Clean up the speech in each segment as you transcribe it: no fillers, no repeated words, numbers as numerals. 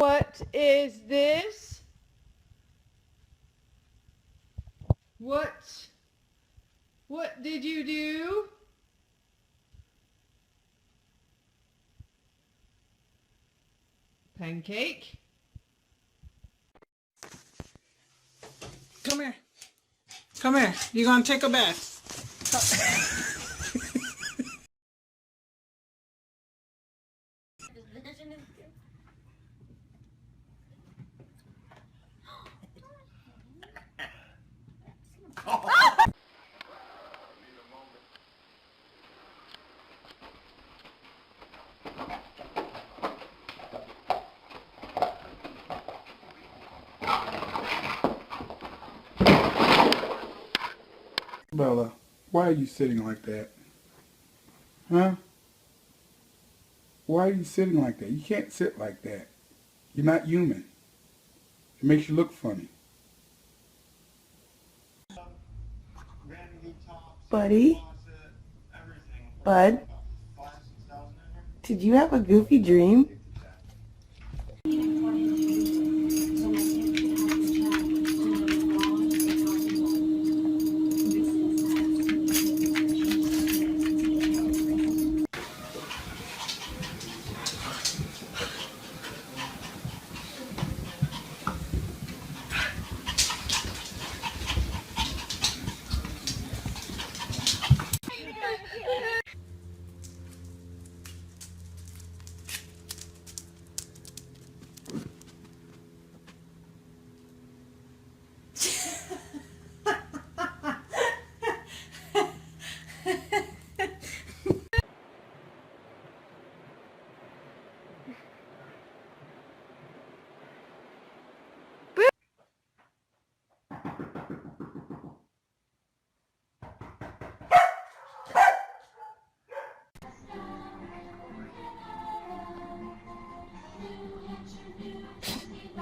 What is this? What did you do? Pancake. Come here. Come here. You're gonna take a bath. Bella, why are you sitting like that? Huh? Why are you sitting like that? You can't sit like that. You're not human. It makes you look funny. Buddy? Bud? Did you have a goofy dream?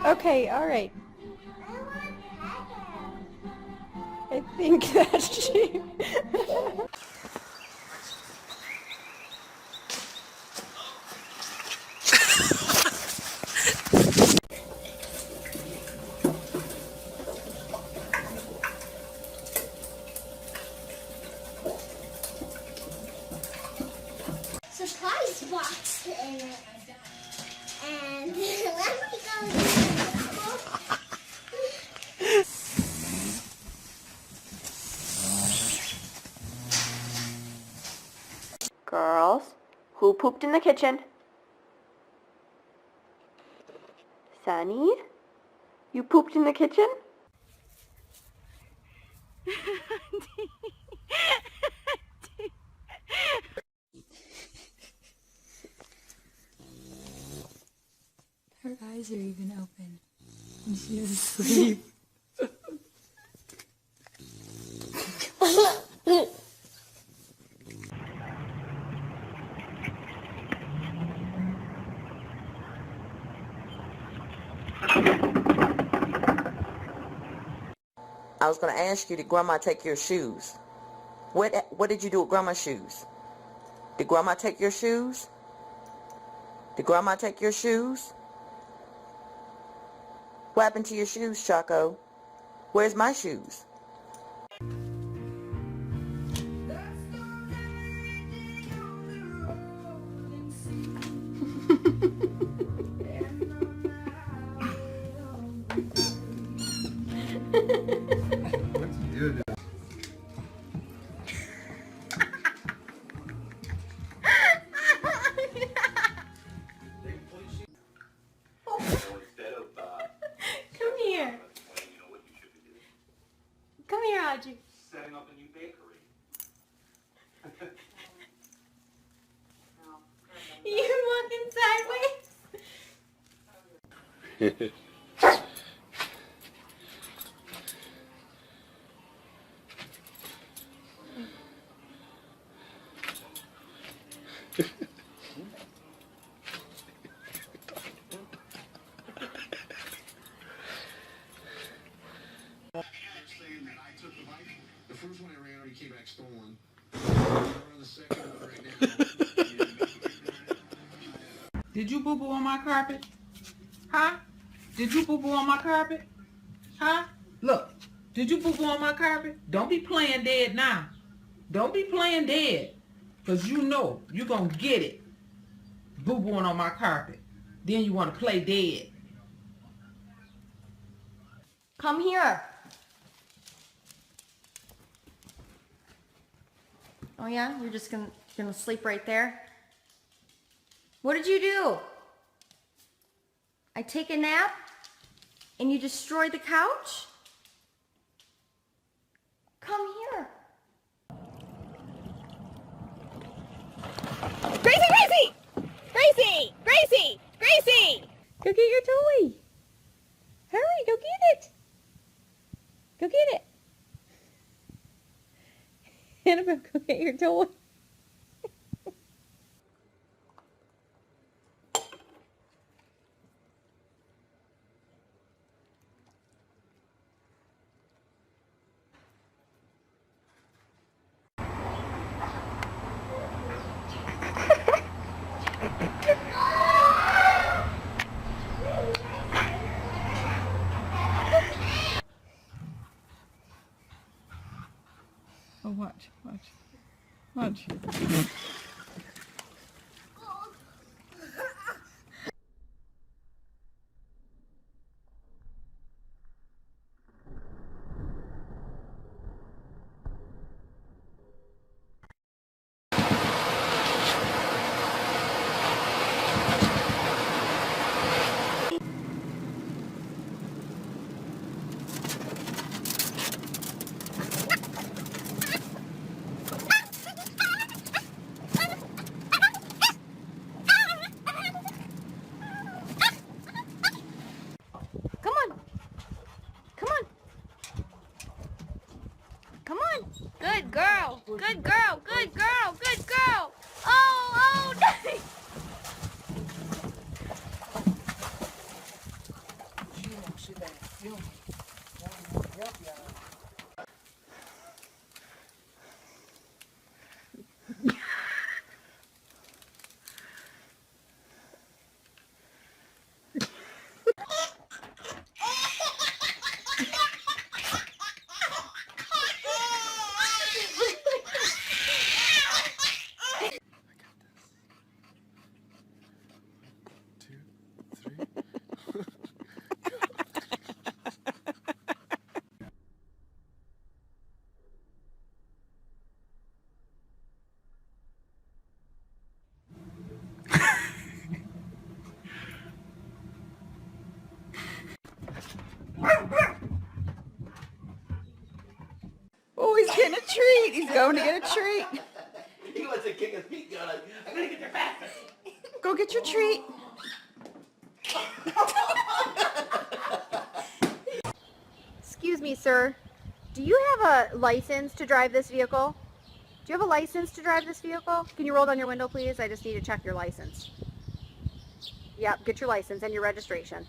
Okay, alright. I think that's she. Surprise box in it. And let me go. Girls, who pooped in the kitchen? Sunny, you pooped in the kitchen? Her eyes are even open, and she is asleep. I was going to ask you, did Grandma take your shoes? What did you do with Grandma's shoes? Did Grandma take your shoes? Did Grandma take your shoes? What happened to your shoes, Choco? Where's my shoes? Come here. Come here, Audrey. Setting up a new bakery. You walking sideways? The first one I ran already came back stolen. The second one right now. Did you boo-boo on my carpet? Huh? Did you boo-boo on my carpet? Huh? Look, did you boo-boo on my carpet? Don't be playing dead now. Don't be playing dead. Because you know you're going to get it. Boo-booing on my carpet. Then you want to play dead. Come here. Oh yeah? You're just gonna sleep right there? What did you do? I take a nap and you destroy the couch? Come here. Gracie! Gracie! Gracie! Gracie! Gracie! Go get your toy. Hurry, go get it. Go get it. Annabelle, go get your toy. Oh, watch. Watch. Come on. Come on. Come on. Good girl. Good girl. Good girl. Good girl. Oh, nice. Oh, he's getting a treat. He's going to get a treat. He wants to kick his feet going like, I'm gonna get there faster. Go get your treat. Excuse me, sir. Do you have a license to drive this vehicle? Do you have a license to drive this vehicle? Can you roll down your window, please? I just need to check your license. Yep, get your license and your registration.